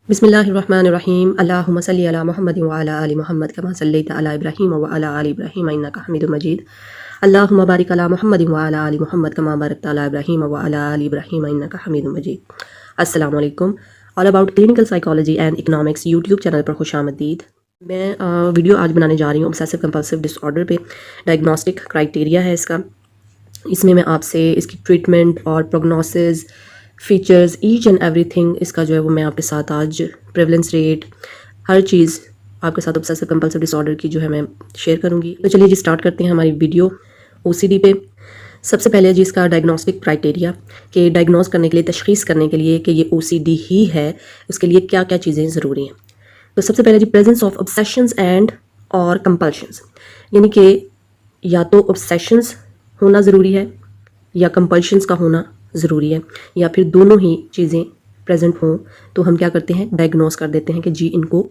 बिस्मिल्लाहिर्रहमानिर्रहीम अल्लाहुम्मा सल्लि अला मुहम्मद व अला आलि मुहम्मद कमा सल्लैता अला इब्राहीम व अला आलि इब्राहीम इन्नका हमीदुम मजीद। अल्लाहुम्मा बारिक अला मुहम्मद व अला आलि मुहम्मद कमा बारकता अला इब्राहीम व अला आलि इब्राहीम इन्नका हमीदुम मजीद। अस्सलाम वालेकुम। All about clinical psychology and economics YouTube channel पर खुशामदीद। मैं वीडियो आज बनाने जा रही हूँ ऑब्सेसिव कंपल्सिव डिसऑर्डर पे। डायग्नोस्टिक क्राइटेरिया है इसका। इसमें मैं आपसे इसकी ट्रीटमेंट और prognosis features each and everything इसका जो है वो मैं आपके साथ आज प्रेवलेंस रेट हर चीज़ आपके साथ ऑब्सेसिव कंपल्सिव डिसऑर्डर की जो है मैं शेयर करूँगी। तो चलिए जी स्टार्ट करते हैं हमारी वीडियो ओसीडी पे। सबसे पहले जी इसका डायग्नोस्टिक क्राइटेरिया कि डायग्नोस करने के लिए तशख़ीस करने के लिए कि ये ओसीडी ही है उसके लिए क्या क्या चीज़ें ज़रूरी हैं। तो सबसे पहले जी प्रेजेंस ऑफ ऑब्सेशंस एंड और कंपल्शंस, यानी कि या तो ऑब्सेशंस होना ज़रूरी है या कंपल्शंस का होना ज़रूरी है या फिर दोनों ही चीज़ें प्रेजेंट हों तो हम क्या करते हैं डायग्नोस कर देते हैं कि जी इनको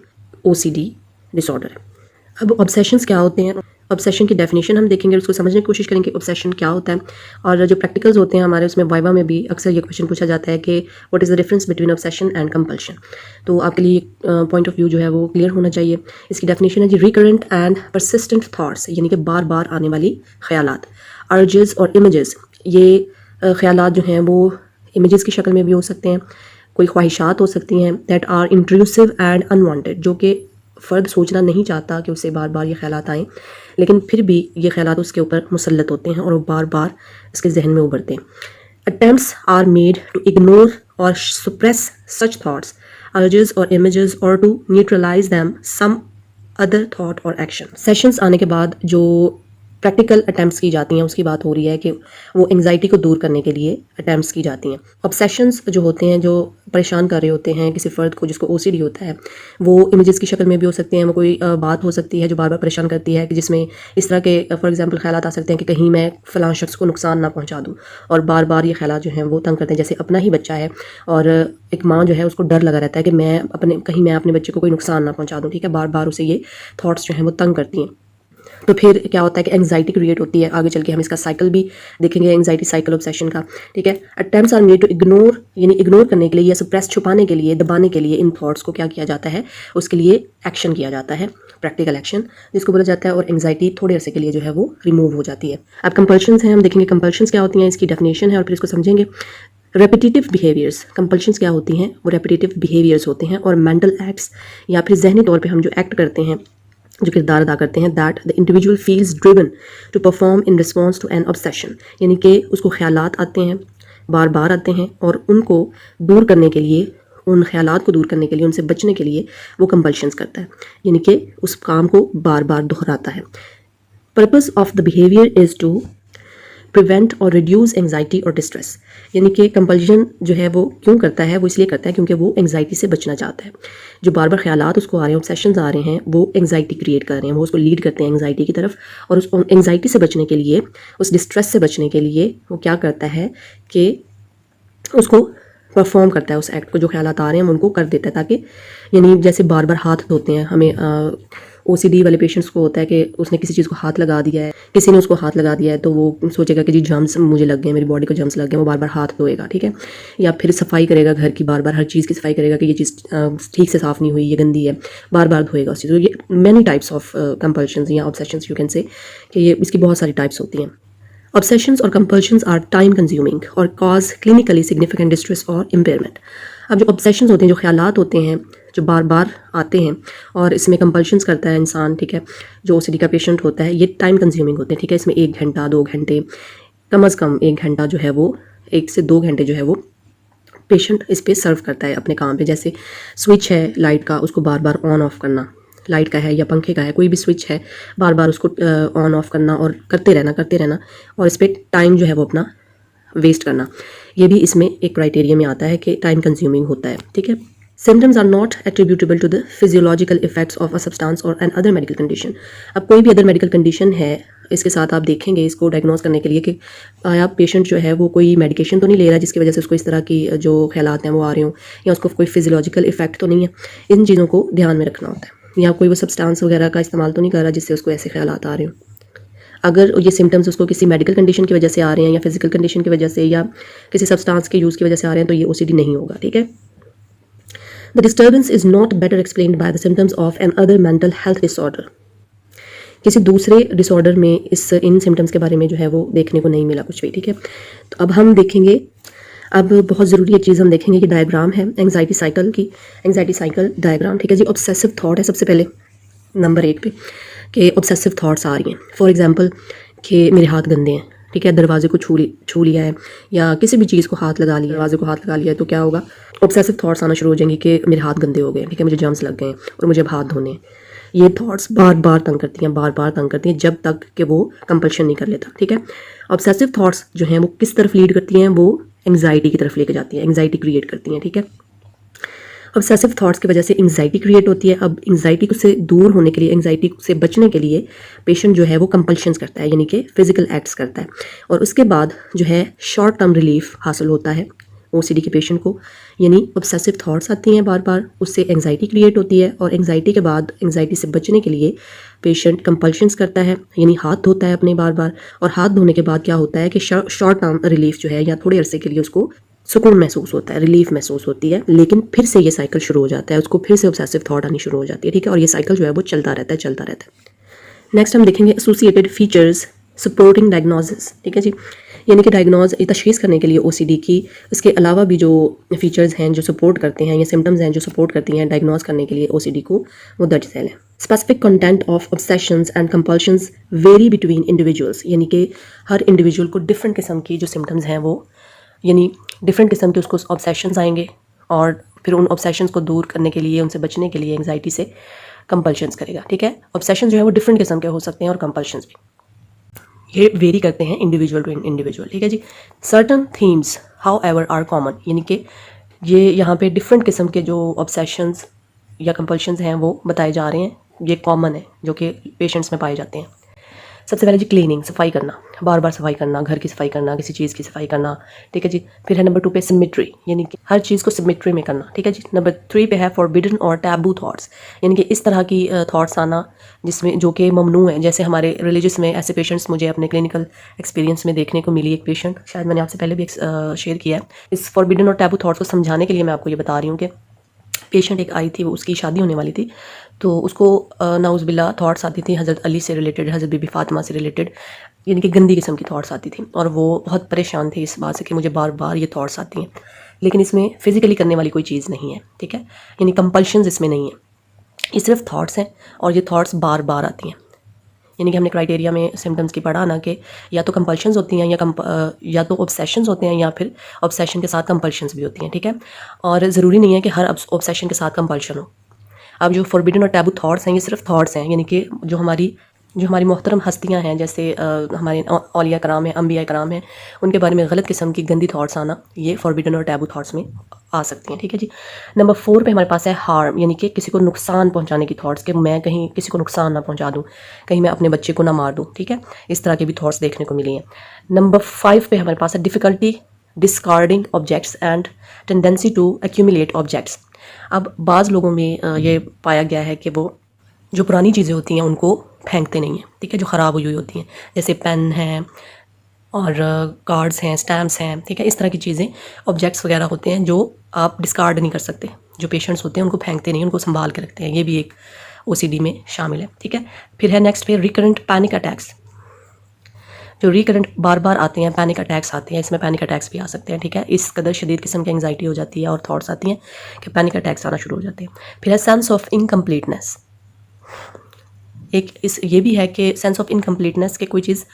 ओसीडी डिसऑर्डर है। अब ऑब्सेशंस क्या होते हैं, ऑब्सेशन की डेफिनेशन हम देखेंगे, उसको समझने की कोशिश करेंगे ऑब्सेशन क्या होता है। और जो प्रैक्टिकल्स होते हैं हमारे उसमें वाइवा में भी अक्सर ये क्वेश्चन पूछा जाता है कि what is the difference between obsession and compulsion. तो आपके लिए पॉइंट ऑफ व्यू जो है वो क्लियर होना चाहिए। इसकी डेफिनेशन है जी रिकरेंट एंड परसिस्टेंट थाट्स, यानी कि बार बार आने वाली ख्यालात। अर्जेस और इमेजेस, ये ख्यालात जो हैं वो इमेजेस की शक्ल में भी हो सकते हैं, कोई ख्वाहिशात हो सकती हैं that are intrusive and unwanted, जो कि फ़र्द सोचना नहीं चाहता कि उससे बार बार ये ख्यालात आएँ, लेकिन फिर भी ये ख्यालात उसके ऊपर मुसल्लत होते हैं और वो बार बार इसके जहन में उभरते हैं। Attempts are made to ignore और सप्रेस सच थाट्स, अर्जेस और इमेजेस और to neutralise them some other thought और एक्शन। सेशंस आने के बाद जो प्रैक्टिकल अटैम्प्ट्स की जाती हैं उसकी बात हो रही है कि वो एंजाइटी को दूर करने के लिए अटैम्प्ट्स की जाती हैं। ऑब्सेशंस जो होते हैं जो परेशान कर रहे होते हैं किसी फ़र्द को जिसको ओसीडी होता है, वो इमेजेस की शक्ल में भी हो सकते हैं। वो कोई बात हो सकती है जो बार बार परेशान करती है कि जिसमें इस तरह के फॉर एग्जांपल ख्यालात आ सकते हैं कि कहीं मैं फ़लाँ शख्स को नुकसान ना पहुँचा दूँ, और बार बार ये ख्यालात जो हैं वो तंग करते हैं। जैसे अपना ही बच्चा है और एक माँ जो है उसको डर लगा रहता है कि मैं अपने बच्चे को कोई नुकसान ना पहुँचा दूँ, ठीक है, बार बार उसे ये थाट्स जो हैं वो तंग करती हैं। तो फिर क्या होता है कि एंजाइटी क्रिएट होती है। आगे चल के हम इसका साइकिल भी देखेंगे, एंजाइटी साइकिल ऑब्सेशन का, ठीक है। Attempts are made to ignore, यानी इग्नोर करने के लिए या सप्रेस छुपाने के लिए, दबाने के लिए इन थॉट्स को क्या किया जाता है, उसके लिए एक्शन किया जाता है, प्रैक्टिकल एक्शन जिसको बोला जाता है, और एंजाइटी थोड़े अरसे के लिए जो है वो रिमूव हो जाती है। अब कंपल्शंस हैं, हम देखेंगे कंपल्शंस क्या होती हैं, इसकी डेफिनेशन है और फिर इसको समझेंगे। रेपिटेटिव बिहेवियर्स, कंपल्शंस क्या होती हैं, वो रेपिटेटिव बिहेवियर्स होते हैं और मेंटल एक्ट्स या फिर जहनी तौर पे हम जो एक्ट करते हैं, जो किरदार अदा करते हैं, that the individual feels driven to perform in response to an obsession, यानी कि उसको ख्यालात आते हैं, बार बार आते हैं और उनको दूर करने के लिए, उन ख्यालात को दूर करने के लिए, उनसे बचने के लिए वो कंपल्शंस करता है, यानी कि उस काम को बार बार दोहराता है। Purpose of the behaviour is to prevent और रिड्यूस एंजाइटी और डिस्ट्रेस, यानी कि कंपल्शन जो है वो क्यों करता है, वो इसलिए करता है क्योंकि वो एंजाइटी से बचना चाहता है। जो बार बार ख्यालात उसको आ रहे हैं, ऑब्सेशंस आ रहे हैं, वो एंजाइटी क्रिएट कर रहे हैं, वो उसको लीड करते हैं एंजाइटी की तरफ, और उस एंजाइटी से बचने के लिए, उस डिस्ट्रेस से बचने के लिए वो क्या करता है कि उसको परफॉर्म करता है, उस एक्ट को, जो ख्यालात आ रहे हैं हम उनको कर देता है, ताकि यानी जैसे बार बार हाथ धोते हैं, हमें ओसीडी वाले पेशेंट्स को होता है कि उसने किसी चीज़ को हाथ लगा दिया है, किसी ने उसको हाथ लगा दिया है, तो वो सोचेगा कि जी जर्म्स मुझे लग गए, मेरी बॉडी को जर्म्स लग गए, वो बार बार हाथ धोएगा, ठीक है। या फिर सफाई करेगा घर की, बार बार हर चीज़ की सफाई करेगा कि ये चीज़ ठीक से साफ़ नहीं हुई, ये गंदी है, बार बार धोएगा उस चीज़। तो ये मैनी टाइप्स ऑफ कंपल्शंस या ऑब्सेशंस यू कैन से, कि ये इसकी बहुत सारी टाइप्स होती हैं। ऑब्सेशंस और कंपल्शंस आर टाइम कंज्यूमिंग और कॉज क्लिनिकली सिग्निफिकेंट डिस्ट्रेस और इम्पेयरमेंट। अब जो ऑब्सेशंस होते हैं, जो ख्यालात होते हैं जो बार बार आते हैं और इसमें कंपल्शंस करता है इंसान, ठीक है, जो ओसीडी का पेशेंट होता है, ये टाइम कंज्यूमिंग होते हैं, ठीक है। इसमें 1 घंटा 2 घंटे, कम अज़ कम 1 घंटा जो है वो, 1 से 2 घंटे जो है वो पेशेंट इस पे सर्व करता है अपने काम पे। जैसे स्विच है लाइट का, उसको बार बार ऑन ऑफ करना, लाइट का है या पंखे का है, कोई भी स्विच है, बार बार उसको ऑन ऑफ करना और करते रहना, और इस पर टाइम जो है वो अपना वेस्ट करना, ये भी इसमें एक क्राइटेरिया में आता है कि टाइम कंज्यूमिंग होता है, ठीक है। Symptoms are not attributable to the physiological effects of a substance or an other medical condition। अब कोई भी अदर मेडिकल कंडीशन है, इसके साथ आप देखेंगे इसको डायग्नोस करने के लिए कि आया पेशेंट जो है वो कोई मेडिकेशन तो नहीं ले रहा जिसकी वजह से उसको इस तरह की जो ख्यालात हैं वो आ रहे हों, या उसको कोई फिजियोलॉजिकल इफेक्ट तो नहीं है। इन चीज़ों को ध्यान में रखना होता है। या कोई वो सब्सटेंस वगैरह का इस्तेमाल तो नहीं कर रहा जिससे उसको ऐसे ख्यालात आ रहे हों। अगर ये सिम्टम्स उसको किसी मेडिकल कंडीशन की वजह से आ रहे हैं या फिजिकल कंडीशन की वजह से या किसी सब्सटेंस के यूज़ की वजह से आ रहे हैं, तो ये ओसीडी नहीं होगा, ठीक है। The disturbance is not better explained by the symptoms of an other mental health disorder. किसी दूसरे डिसऑर्डर में इन सिम्टम्स के बारे में जो है वो देखने को नहीं मिला कुछ भी, ठीक है। तो अब हम देखेंगे, अब बहुत ज़रूरी एक चीज़ हम देखेंगे कि डायग्राम है एंग्जाइटी साइकिल की, एंग्जाइटी साइकिल डायग्राम, ठीक है जी। ऑब्सेसिव थॉट है सबसे पहले नंबर 1 पे, कि ऑब्सेसिव थॉट्स आ रही हैं। फॉर एग्जांपल कि मेरे हाथ गंदे हैं, ठीक है, दरवाजे को छू लिया है या किसी भी चीज़ को हाथ लगा लिया, दरवाजे को हाथ लगा लिया है, तो क्या होगा, ऑब्सेसिव थॉट्स आना शुरू हो जाएंगे कि मेरे हाथ गंदे हो गए, ठीक है, मुझे जर्म्स लग गए हैं और मुझे अब हाथ धोने हैं। ये थॉट्स बार बार तंग करती हैं, बार बार तंग करती हैं, जब तक कि वो कंपल्शन नहीं कर लेता, ठीक है। ऑब्सेसिव थॉट्स जो हैं वो किस तरफ लीड करती हैं, वो एंग्जाइटी की तरफ लेके जाती हैं, एंग्जाइटी क्रिएट करती हैं, ठीक है। ऑब्सेसिव थॉट्स की वजह से एंग्जाइटी क्रिएट होती है। अब एंग्जाइटी से दूर होने के लिए, एंग्जाइटी से बचने के लिए पेशेंट जो है वो कंपल्शंस करता है, यानी कि फिजिकल एक्ट्स करता है, और उसके बाद जो है शॉर्ट टर्म रिलीफ हासिल होता है ओसीडी के पेशेंट को। यानी ऑब्सेसिव थॉट्स आती हैं बार बार, उससे एंग्जाइटी क्रिएट होती है, और एंग्जाइटी के बाद एंग्जाइटी से बचने के लिए पेशेंट कंपल्शंस करता है, यानी हाथ धोता है अपने बार बार, और हाथ धोने के बाद क्या होता है कि शॉर्ट टर्म रिलीफ जो है या थोड़े अरसे के लिए उसको सुकून महसूस होता है, रिलीफ महसूस होती है, लेकिन फिर से ये साइकिल शुरू हो जाता है, उसको फिर से ऑब्सेसिव थॉट आनी शुरू हो जाती है, ठीक है। और ये साइकिल जो है वो चलता रहता है, चलता रहता है। नेक्स्ट हम देखेंगे एसोसिएटेड फीचर्स सपोर्टिंग डायग्नोसिस, ठीक है जी। यानी कि डायग्नोज तशखीस करने के लिए ओसीडी की, इसके अलावा भी जो फीचर्स हैं जो सपोर्ट करते हैं, या सिम्टम्स हैं जो सपोर्ट करती हैं डायग्नोज करने के लिए ओसीडी को, वो दर्ज झैल है। Specific content of obsessions and compulsions very between individuals, यानी कि हर इंडिविजुअल को डिफरेंट किस्म की जो सिम्टम्स हैं वो, यानी डिफरेंट किस्म के उसको ऑब्सेशंस आएंगे, और फिर उन ऑब्सेशंस को दूर करने के लिए, उनसे बचने के लिए एंग्जाइटी से कंपल्शंस करेगा, ठीक है। ऑब्सेशन जो है वो डिफरेंट किस्म के हो सकते हैं, और कंपल्शंस भी ये वेरी करते हैं इंडिविजुअल टू इंडिविजुअल, ठीक है जी। Certain themes however are common, यानी कि ये यहाँ पे डिफरेंट किस्म के जो ऑब्सेशंस या कंपल्शंस हैं वो बताए जा रहे हैं, ये कॉमन है जो कि पेशेंट्स में पाए जाते हैं। सबसे पहले जी क्लीनिंग, सफाई करना, बार बार सफाई करना, घर की सफाई करना, किसी चीज़ की सफाई करना, ठीक है जी। फिर है नंबर 2 पे सिमेट्री, यानी कि हर चीज़ को सिमेट्री में करना, ठीक है जी। नंबर 3 पे है फॉरबिडन और टैबू थॉट्स, यानी कि इस तरह की थॉट्स आना जिसमें जो कि ममनू है। जैसे हमारे रिलीजियस में ऐसे पेशेंट्स मुझे अपने क्लिनिकल एक्सपीरियंस में देखने को मिली। एक पेशेंट, शायद मैंने आपसे पहले भी शेयर किया है। इस फॉरबिडन और टैबू थॉट्स को समझाने के लिए मैं आपको ये बता रही हूँ कि पेशेंट एक आई थी, वो उसकी शादी होने वाली थी, तो उसको नाउज़बिल्ला थॉट्स आती थी हज़रत अली से रिलेटेड, हज़रत बीबी फातिमा से रिलेटेड, यानी कि गंदी किस्म की थॉट्स आती थी, और वो बहुत परेशान थी इस बात से कि मुझे बार बार ये थॉट्स आती हैं, लेकिन इसमें फ़िज़िकली करने वाली कोई चीज़ नहीं है, ठीक है, यानी कंपल्शंस इसमें नहीं है, ये सिर्फ थॉट्स हैं, और ये थॉट्स बार बार आती हैं। यानी कि हमने क्राइटेरिया में सिम्टम्स की पढ़ा ना कि या तो कंपल्शंस होती हैं या तो ऑब्सेशंस होते हैं, या फिर ऑब्सेशन के साथ कंपल्शंस भी होती हैं, ठीक है। और ज़रूरी नहीं है कि हर ऑब्सेशन के साथ कंपल्शन हो। अब जो फॉरबिडन और टैबू थॉट्स हैं ये सिर्फ थॉट्स हैं, यानी कि जो हमारी मोहतरम हस्तियां हैं, जैसे हमारे औलिया कराम हैं, अम्बिया कराम हैं, उनके बारे में गलत किस्म की गंदी थॉट्स आना, ये फॉरबिडन और टैबू थॉट्स में आ सकती हैं, ठीक है जी। नंबर 4 पे हमारे पास है हार्म, यानी कि किसी को नुकसान पहुंचाने की थॉट्स, कि मैं कहीं किसी को नुकसान ना पहुंचा दूं, कहीं मैं अपने बच्चे को ना मार दूं, ठीक है, इस तरह की भी थॉट्स देखने को मिली हैं। नंबर 5 पे हमारे पास है difficulty discarding objects and tendency to accumulate objects. अब बाज़ लोगों में ये पाया गया है कि वो जो पुरानी चीज़ें होती हैं उनको फेंकते नहीं हैं, ठीक है, जो ख़राब हुई होती हैं, जैसे पेन हैं और कार्ड्स हैं, स्टैम्प्स हैं, ठीक है, इस तरह की चीज़ें, ऑब्जेक्ट्स वगैरह होते हैं जो आप डिस्कार्ड नहीं कर सकते, जो पेशेंट्स होते हैं उनको फेंकते नहीं, उनको संभाल के रखते हैं, ये भी एक ओसीडी में शामिल है, ठीक है। फिर है नेक्स्ट पे रिकरेंट पैनिक अटैक्स, जो रिकरेंट बार बार आते हैं, पैनिक अटैक्स आते हैं, इसमें पैनिक अटैक्स भी आ सकते हैं, ठीक है। इस कदर शदीद किस्म की एंग्जाइटी हो जाती है और थॉट्स आती हैं कि पैनिक अटैक्स आना शुरू हो जाते हैं। फिर है सेंस ऑफ इनकम्प्लीटनेस, ये भी है कि सेंस ऑफ इनकम्प्लीटनेस के कोई चीज़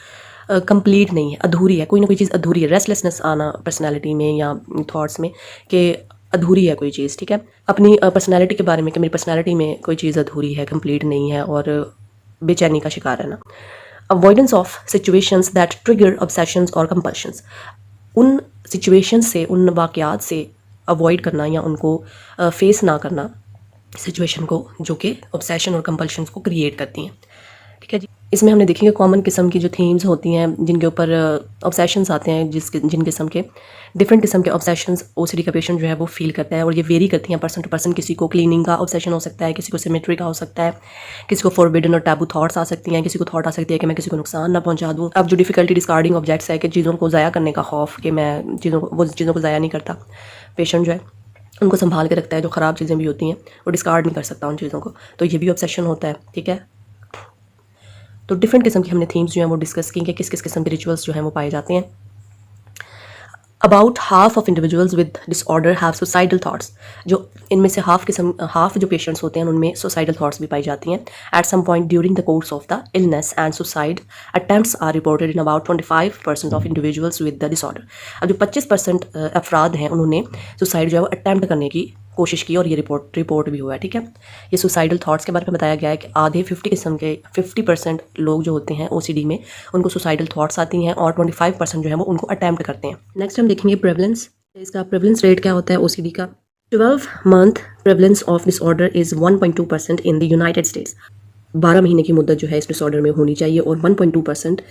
कंप्लीट नहीं है, अधूरी है, कोई ना कोई चीज़ अधूरी है, रेस्टलेसनेस आना पर्सनैलिटी में या थॉट्स में कि अधूरी है कोई चीज़, ठीक है। अपनी पर्सनैलिटी के बारे में कि मेरी पर्सनैलिटी में कोई चीज़ अधूरी है, कंप्लीट नहीं है, और बेचैनी का शिकार रहना। Avoidance of situations that trigger obsessions और कंपल्शंस, उन सिचुएशंस से, उन वाक़यात से अवॉइड करना या उनको फेस ना करना सिचुएशन को जो कि ऑब्सेशन और कंपल्शंस को क्रिएट करती हैं, ठीक है जी। इसमें हमने देखेंगे कॉमन किस्म की जो थीम्स होती हैं जिनके ऊपर ऑब्सेशंस आते हैं, जिन किस्म के डिफरेंट किस्म के ऑब्सेशंस ओसीडी का पेशेंट जो है वो फील करता है, और ये वेरी करती हैं पर्सन टू पर्सन। किसी को क्लीनिंग का ऑब्सेशन हो सकता है, किसी को सिमेट्री का हो सकता है, किसी को फॉरबिडन और टैबू थॉट्स आ सकती हैं, किसी को थॉट आ सकती है कि मैं किसी को नुकसान ना पहुंचा दूँ। अब जो डिफ़िकल्टी डिस्कार्डिंग ऑब्जेक्ट्स है कि चीज़ों को ज़ाया करने का खौफ, कि मैं चीज़ों को ज़ाया नहीं करता पेशेंट जो है, उनको संभाल के रखता है, जो ख़राब चीज़ें भी होती हैं वो डिस्कार्ड नहीं कर सकता उन चीज़ों को, तो ये भी ऑब्सेशन होता है, ठीक है। तो डिफरेंट किस्म की हमने थीम्स जो हैं वो डिस्कस की कि किस किस किस्म के रिचुअल्स जो हैं वो पाए जाते हैं। About half of individuals with disorder have suicidal thoughts, जो इनमें से हाफ जो पेशेंट्स होते हैं उनमें सुसाइडल थाट्स भी पाई जाती हैं। At some point during the course of the illness and suicide attempts are reported in about 25% of individuals with the disorder. अब जो 25% अफराद हैं उन्होंने सुसाइड जो है वो अटैम्प्ट करने की कोशिश की और ये रिपोर्ट भी हुआ है, ठीक है। ये सुसाइडल थॉट्स के बारे में बताया गया है कि आधे 50% लोग जो होते हैं OCD में उनको सुसाइडल थॉट्स आती हैं और 25% जो है वो उनको अटैम्प्ट करते हैं। नेक्स्ट हम देखेंगे प्रेवलेंस। इसका प्रेवलेंस रेट क्या होता है OCD का। 12-month prevalence of disorder is 1.2% in the United states. 12 महीने की मुद्दत जो है इस डिसऑर्डर में होनी चाहिए और 1.2%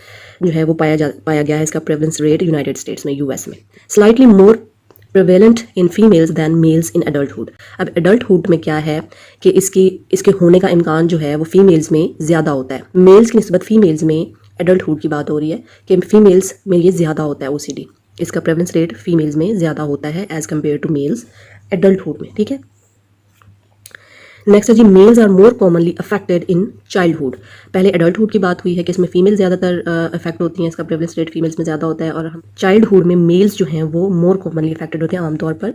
जो है वो पाया गया है इसका प्रेवलेंस रेट यूनाइटेड स्टेट्स में, US में। Slightly more prevalent in females than males in adulthood. अब एडल्टहुड में क्या है कि इसके होने का इम्कान जो है वो फीमेल्स में ज़्यादा होता है। मेल्स की निस्बत फीमेल्स में एडल्टहुड की बात हो रही है कि फीमेल्स में ये ज़्यादा होता है OCD। इसका प्रेवलेंस रेट फीमेल्स में ज़्यादा होता है as compare to males adulthood में, ठीक है। नेक्स्ट है जी, males are more commonly affected in childhood. पहले एडल्टहुड की बात हुई है कि इसमें फीमेल ज़्यादातर अफेक्ट होती हैं, इसका प्रेवलेंस रेट फीमेल्स में ज़्यादा होता है, और हम चाइल्डहुड में मेल्स जो हैं वो मोर कॉमनली अफेक्टेड होते हैं आमतौर पर।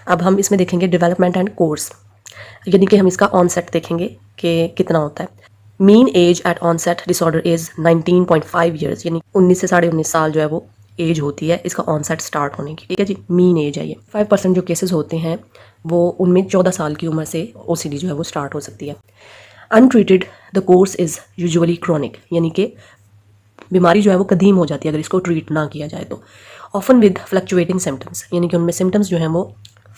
अब हम इसमें देखेंगे डेवलपमेंट एंड कोर्स, यानी कि हम इसका ऑनसेट देखेंगे कि कितना होता है। Mean age at onset disorder is 19.5 years, यानी 19 से 19.5 साल जो है वो एज होती है इसका ऑनसेट स्टार्ट होने की, ठीक है जी। मीन एज है ये। 5% जो केसेस होते हैं वो उनमें 14 साल की उम्र से OCD जो है वो स्टार्ट हो सकती है। Untreated the course is usually chronic, यानी कि बीमारी जो है वो कदीम हो जाती है अगर इसको ट्रीट ना किया जाए तो। ऑफन विद फ्लक्चुएटिंग सिम्टम्स, यानी कि उनमें सिम्टम्स जो हैं वो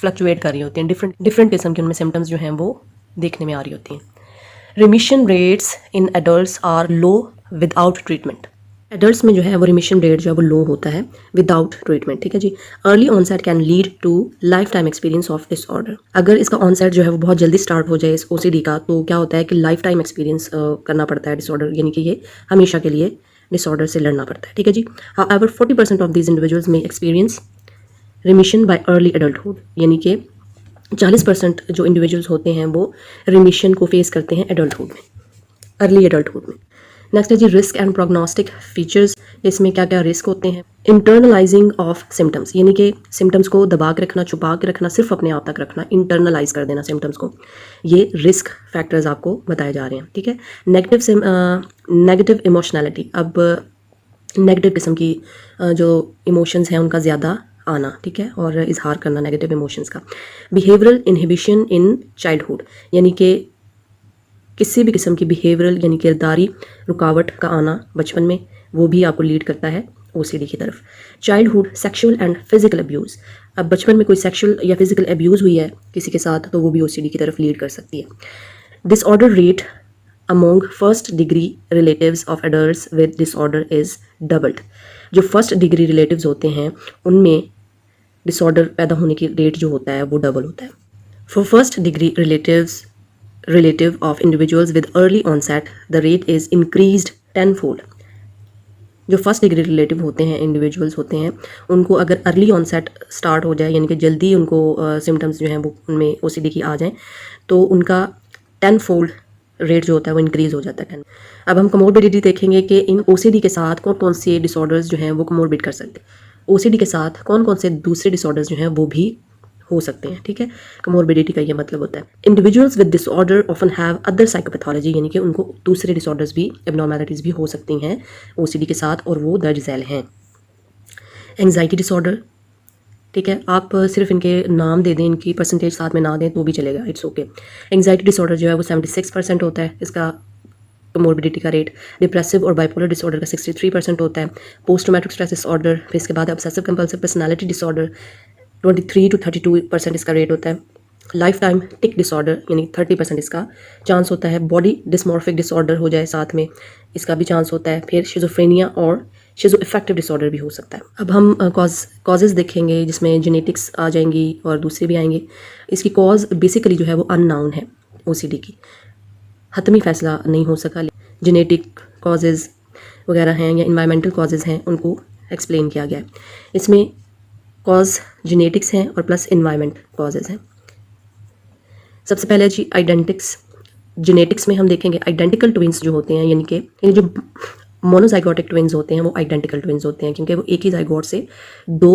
फ्लक्चुएट कर रही होती हैं, डिफरेंट किस्म के उनमें सिम्टम्स जो हैं वो देखने में आ रही होती हैं। Remission rates in adults are low without treatment. Adults में जो है वो रिमिशन रेट जो है वो लो होता है विदाउट ट्रीटमेंट, ठीक है जी। Early onset can lead to life time experience of disorder. अगर इसका ऑनसेट जो है वो बहुत जल्दी स्टार्ट हो जाए इस OCD का, तो क्या होता है कि लाइफ टाइम एक्सपीरियंस करना पड़ता है डिसऑर्डर, यानी कि ये हमेशा के लिए डिसऑर्डर से लड़ना पड़ता है, ठीक है जी। हाउएवर 40% ऑफ दीज इंडिविजुअल्स में experience remission bye early adulthood, यानी कि 40% जो इंडिविजुअल्स होते हैं वो रिमिशन को फेस करते हैं एडल्टहुड में, अर्ली एडल्टहुड में। नेक्स्ट है जी, रिस्क एंड प्रोग्नोस्टिक फीचर्स। इसमें क्या क्या रिस्क होते हैं। इंटरनलाइजिंग ऑफ सिम्टम्स, यानी कि सिम्टम्स को दबा के रखना, छुपा के रखना, सिर्फ अपने आप तक रखना, इंटरनलाइज कर देना सिम्टम्स को, ये रिस्क फैक्टर्स आपको बताए जा रहे हैं, ठीक है। नेगेटिव इमोशनैलिटी, अब नेगेटिव किस्म की जो इमोशंस हैं उनका ज़्यादा आना, ठीक है, और इजहार करना नेगेटिव इमोशंस का। बिहेवियरल इनहिबिशन इन चाइल्डहुड, यानी कि किसी भी किस्म की बिहेवियरल यानी किरदारी रुकावट का आना बचपन में, वो भी आपको लीड करता है OCD की तरफ। Childhood sexual and physical abuse, अब बचपन में कोई सेक्सुअल या फिजिकल अब्यूज़ हुई है किसी के साथ तो वो भी OCD की तरफ लीड कर सकती है। Disorder rate among first degree relatives of adults with disorder is doubled. जो फर्स्ट डिग्री रिलेटिव्स होते हैं उनमें डिसऑर्डर पैदा होने की रेट जो होता है वो डबल होता है। For first degree relative of individuals with early onset the rate is increased tenfold। जो फर्स्ट डिग्री रिलेटिव होते हैं इंडिविजुअल्स होते हैं उनको अगर अर्ली ऑनसेट स्टार्ट हो जाए, यानी कि जल्दी उनको सिम्टम्स जो हैं वो उनमें OCD की आ जाएं, तो उनका 10-fold रेट जो होता है वो इंक्रीज़ हो जाता है। अब हम कमोर्बिडिटी देखेंगे कि इन OCD के साथ कौन कौन से डिसऑर्डर्स जो हैं वो कमोर्बिड कर सकते हैं। OCD के साथ कौन कौन से दूसरे डिसऑर्डर्स जो हैं वो भी हो सकते हैं, ठीक है। कमोर्बिडिटी का ये मतलब होता है individuals with disorder often have other psychopathology, यानी कि उनको दूसरे डिसऑर्डर्स भी, एबनॉर्मैलिटीज़ भी हो सकती हैं OCD के साथ और वो दर्ज झैल हैं। एंग्जाइटी डिसऑर्डर, ठीक है, आप सिर्फ इनके नाम दे दें, इनकी परसेंटेज साथ में ना दें तो भी चलेगा, इट्स ओके। एंग्जाइटी डिसऑर्डर जो है वो 76% होता है इसका कमोर्बिडिटी का रेट। डिप्रेसिव और बाइपोलर डिसऑर्डर का 63% होता है। पोस्ट ट्रॉमेटिक स्ट्रेस डिसऑर्डर, फिर इसके बाद obsessive compulsive personality disorder 23 to 32% इसका रेट होता है। लाइफ टाइम टिक डिसऑर्डर यानी 30% इसका चांस होता है। बॉडी डिस्मॉर्फिक डिसऑर्डर हो जाए साथ में, इसका भी चांस होता है। फिर शिज़ोफ्रेनिया और शिज़ोअफेक्टिव डिसऑर्डर भी हो सकता है। अब हम कॉजेज़ देखेंगे जिसमें जेनेटिक्स आ जाएंगी और दूसरे भी आएंगे। इसकी कॉज बेसिकली जो है वो अननाउन है OCD की, हतमी फैसला नहीं हो सका। जेनेटिक कॉजेज़ वगैरह हैं या इन्वायरमेंटल कॉजेज़ हैं उनको एक्सप्लेन किया गया है। इसमें कॉज जेनेटिक्स हैं और प्लस इन्वायरमेंट कॉजेज़ हैं। सबसे पहले जी आइडेंटिक्स, जेनेटिक्स में हम देखेंगे आइडेंटिकल ट्विंस जो होते हैं, यानी जो मोनोजाइगोटिक ट्विंस होते हैं वो आइडेंटिकल ट्विंस होते हैं, क्योंकि वो एक ही जाइगोट से दो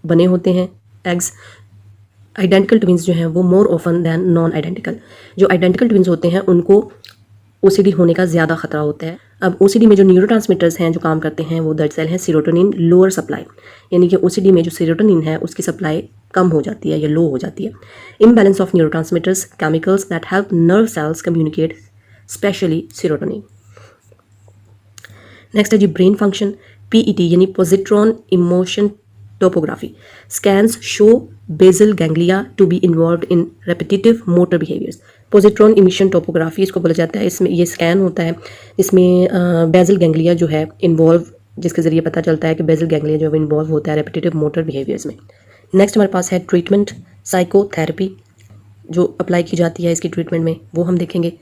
बने होते हैं एग्स। आइडेंटिकल ट्विंस जो हैं वो more often than non identical. जो आइडेंटिकल ट्विंस होते हैं उनको ओसीडी होने का ज़्यादा खतरा होता है। अब ओसीडी में जो न्यूरोट्रांसमीटर्स हैं जो काम करते हैं वो दरअसल है सीरोटोनिन लोअर सप्लाई, यानी कि ओसीडी में जो सीरोटोनिन है उसकी सप्लाई कम हो जाती है या लो हो जाती है। Imbalance of neurotransmitters chemicals that help nerve cells communicate, specially serotonin. Next है जी ब्रेन फंक्शन, पीईटी यानी positron emission topography. Scans show basal ganglia to be involve in repetitive motor behaviours. Positron emission topography इसको बोला जाता है। इसमें ये scan होता है, इसमें बेसल गैंग्लिया जो है इन्वॉल्व, जिसके ज़रिए पता चलता है कि बेसल गैंग्लिया जो है इन्वॉल्व होता है रेपिटेटिव मोटर बिहेवियर्स में। नेक्स्ट हमारे पास है ट्रीटमेंट, साइकोथेरेपी जो अप्लाई की जाती है इसकी ट्रीटमेंट में वो हम देखेंगे।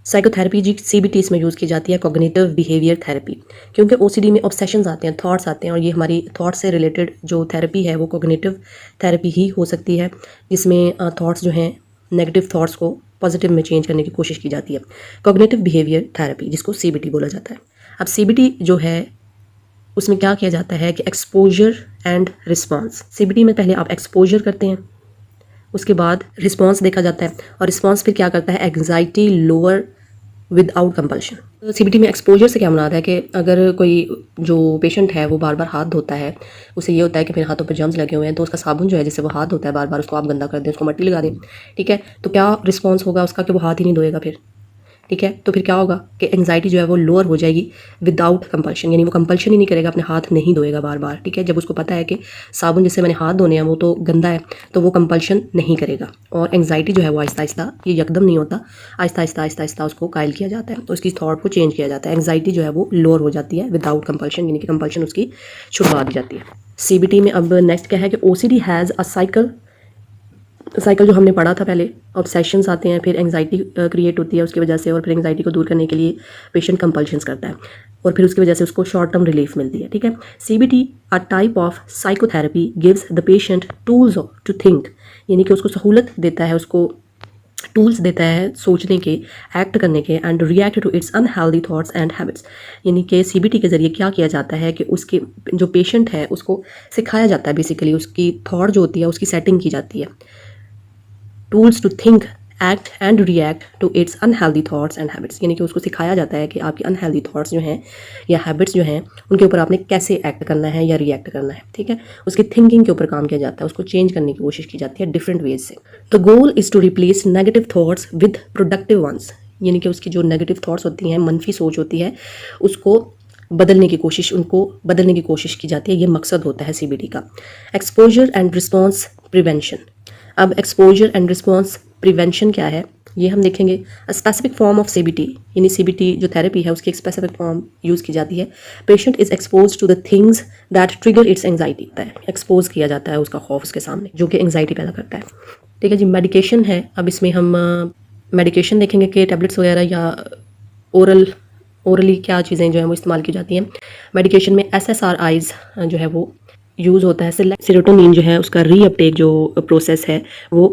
साइकोथेरेपी जी सीबीटी इसमें यूज़ की जाती है, कॉग्निटिव बिहेवियर थेरेपी, क्योंकि ओसीडी में ऑब्सेशंस आते हैं, थॉट्स आते हैं, और ये हमारी थॉट से रिलेटेड जो थेरेपी है वो कॉग्निटिव थेरेपी ही हो सकती है, जिसमें थॉट्स जो हैं नेगेटिव थॉट्स को पॉजिटिव में चेंज करने की कोशिश की जाती है। कॉग्निटिव बिहेवियर थेरेपी जिसको सीबीटी बोला जाता है। अब सीबीटी जो है उसमें क्या किया जाता है कि एक्सपोजर एंड रिस्पॉन्स। सीबीटी में पहले आप एक्सपोजर करते हैं, उसके बाद रिस्पॉन्स देखा जाता है, और रिस्पॉन्स फिर क्या करता है, anxiety lower without compulsion. CBT में एक्सपोजर से क्या मुराद है कि अगर कोई जो पेशेंट है वो बार बार हाथ धोता है, उसे ये होता है कि मेरे हाथों पर जर्म्स लगे हुए हैं, तो उसका साबुन जो है जिससे वो हाथ धोता है बार बार उसको आप गंदा कर दें, उसको मट्टी लगा दें, ठीक है, तो क्या रिस्पॉन्स होगा उसका कि वो हाथ ही नहीं धोएगा फिर, ठीक है। तो फिर क्या होगा कि एंग्जाइटी जो है वो लोअर हो जाएगी विदाउट कंपल्शन, यानी वो कंपल्शन ही नहीं करेगा, अपने हाथ नहीं धोएगा बार बार, ठीक है। जब उसको पता है कि साबुन जिससे मैंने हाथ धोने हैं वो तो गंदा है, तो वो कंपल्शन नहीं करेगा। और एंग्जाइटी जो है वो आहिस्ता आहिस्ता, ये यकदम नहीं होता, आहिस्ता आहिस्ता आहिस्ता आहिस्ता उसको कायल किया जाता है, तो उसकी थॉट को चेंज किया जाता है। एंग्जाइटी जो है वो लोअर हो जाती है विदाउट कंपल्शन, यानी कि कंपल्शन उसकी छुड़वा दी जाती है। सीबीटी में अब नेक्स्ट क्या है कि ओसीडी हैज़ अ साइकिल जो हमने पढ़ा था पहले, ऑब्सेशंस आते हैं, फिर एंग्जाइटी क्रिएट होती है उसकी वजह से, और फिर एंग्जाइटी को दूर करने के लिए पेशेंट कंपल्शंस करता है, और फिर उसकी वजह से उसको शॉर्ट टर्म रिलीफ मिलती है, ठीक है। CBT a type of psychotherapy gives the patient tools to think, यानी कि उसको सहूलत देता है, उसको टूल्स देता है सोचने के, एक्ट करने के, and react to its unhealthy thoughts and habits. यानी कि सीबीटी के ज़रिए क्या किया जाता है कि उसके जो पेशेंट है उसको सिखाया जाता है, बेसिकली उसकी थॉट जो होती है उसकी सेटिंग की जाती है। Tools to think, act and react to its unhealthy thoughts and habits, यानी कि उसको सिखाया जाता है कि आपकी अनहेल्दी थॉट्स जो हैं या हैबिट्स जो हैं उनके ऊपर आपने कैसे एक्ट करना है या रिएक्ट करना है, ठीक है। उसकी थिंकिंग के ऊपर काम किया जाता है, उसको चेंज करने की कोशिश की जाती है डिफरेंट वेज से। The goal is to replace negative thoughts with productive ones, यानी कि उसकी जो नेगेटिव थॉट्स होती हैं, मनफी सोच होती है, उसको बदलने की कोशिश की जाती है। ये मकसद होता है सीबीटी का। Exposure and response prevention. अब एक्सपोजर एंड रिस्पॉन्स प्रिवेंशन क्या है ये हम देखेंगे। स्पेसिफिक फॉर्म ऑफ सीबीटी, यानी सीबीटी जो थेरेपी है उसकी एक स्पेसिफिक फॉर्म यूज़ की जाती है। Patient is expose to the things that trigger its anxiety, expose किया जाता है उसका खौफ उसके सामने जो कि एंग्जाइटी पैदा करता है, ठीक है जी। मेडिकेशन है, अब इसमें हम मेडिकेशन देखेंगे कि टैबलेट्स वगैरह या ओरली क्या चीज़ें जो हैं वो इस्तेमाल की जाती हैं। मेडिकेशन में SSRIs जो है वो यूज़ होता है। सेरोटोनिन जो है उसका रीअपटेक जो प्रोसेस है वो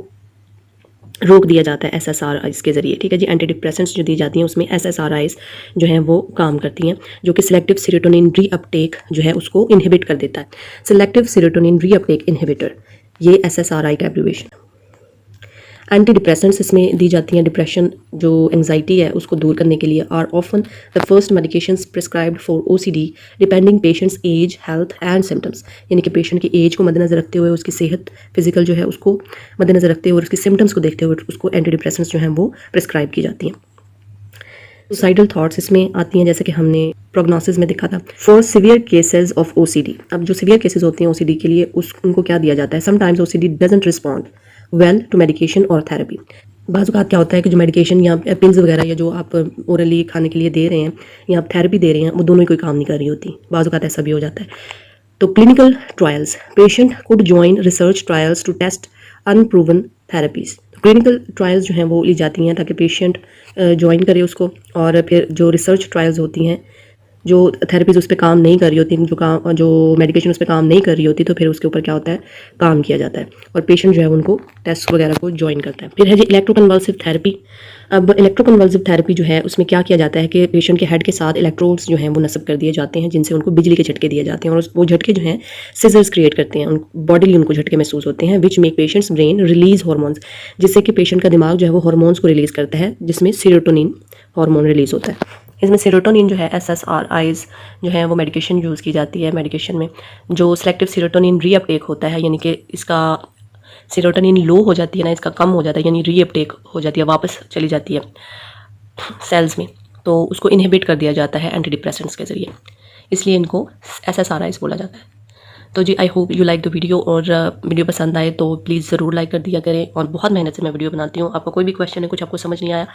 रोक दिया जाता है SSRIs के ज़रिए, ठीक है जी। एंटी डिप्रेसेंट्स जो दी जाती हैं उसमें SSRIs जो हैं वो काम करती हैं, जो कि सिलेक्टिव सेरोटोनिन रीअपटेक जो है उसको इनहिबिट कर देता है। सिलेक्टिव सेरोटोनिन रीअपटेक इनहिबिटर, ये SSRI का एब्रिविएशन। एंटी डिप्रेसेंट्स इसमें दी जाती हैं डिप्रेशन जो एंग्जाइटी है उसको दूर करने के लिए। Are often the first medications prescribed for OCD depending patient's age, health and symptoms, यानी कि पेशेंट की एज को मद्देनज़र रखते हुए, उसकी सेहत फिजिकल जो है उसको मद्देनज़र रखते हुए और उसकी सिम्टम्स को देखते हुए उसको एंटी डिप्रेसेंट्स जो हैं वो प्रिस्क्राइब की जाती हैं। सुसाइडल थॉट्स इसमें आती हैं, जैसे कि हमने प्रोग्नोसिस में देखा था। For severe cases of OCD, अब जो सिवियर केसेस होते हैं OCD के लिए उनको क्या दिया जाता है, sometimes OCD doesn't respond well to medication और थेरेपी। बाज़ औक़ात क्या होता है कि जो मेडिकेशन या पिल्स वगैरह या जो आप ओरली खाने के लिए दे रहे हैं या आप थेरेपी दे रहे हैं वो दोनों ही कोई काम नहीं कर रही होती, बाज़ औक़ात ऐसा भी हो जाता है। तो clinical trials, patient could join research trials to test unproven therapies. Clinical trials जो हैं वो ली जाती हैं ताकि पेशेंट ज्वाइन करे उसको, और फिर जो रिसर्च ट्रायल्स होती हैं जो थेरेपीज़ उस पे काम नहीं कर रही होती, जो मेडिकेशन उस पे काम नहीं कर रही होती, तो फिर उसके ऊपर क्या होता है, काम किया जाता है और पेशेंट जो है उनको टेस्ट वगैरह को ज्वाइन करता है। फिर है जी इलेक्ट्रोकन्वल्सिव थेरेपी। अब इलेक्ट्रोकन्वल्सिव थेरेपी जो है उसमें क्या किया जाता है कि पेशेंट के हेड के साथ इलेक्ट्रोड्स जो हैं वो नस्ब कर दिए जाते हैं, जिनसे उनको बिजली के झटके दिए जाते हैं और वो झटके जो हैं सिजर्स क्रिएट करते हैं, बॉडीली उनको झटके महसूस होते हैं, which make patients brain release hormones, जिससे कि पेशेंट का दिमाग जो है वो हार्मोन्स को रिलीज करता है, जिसमें सेरोटोनिन हार्मोन रिलीज होता है। इसमें सेरोटोनिन जो है SSRIs जो है वो मेडिकेशन यूज़ की जाती है। मेडिकेशन में जो सेलेक्टिव सेरोटोनिन रीअपटेक होता है, यानी कि इसका सेरोटोनिन लो हो जाती है ना, इसका कम हो जाता है, यानी रीअपटेक हो जाती है, वापस चली जाती है सेल्स में, तो उसको इनहिबिट कर दिया जाता है एंटी डिप्रेसेंट्स के ज़रिए, इसलिए इनको SSRIs बोला जाता है। तो जी I hope you like the video, और वीडियो पसंद आए तो प्लीज़ ज़रूर लाइक कर दिया करें। और बहुत मेहनत से मैं वीडियो बनाती हूँ, आपका कोई भी क्वेश्चन है, कुछ आपको समझ नहीं आया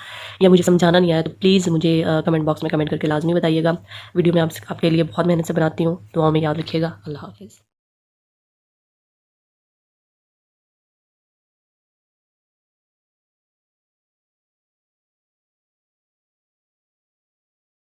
या मुझे समझाना नहीं आया, तो प्लीज़ मुझे कमेंट बॉक्स में कमेंट करके लाजमी बताइएगा। वीडियो मैं आपके लिए बहुत मेहनत से बनाती हूँ, दुआओं में याद रखिएगा। अल्लाह हाफ़िज़।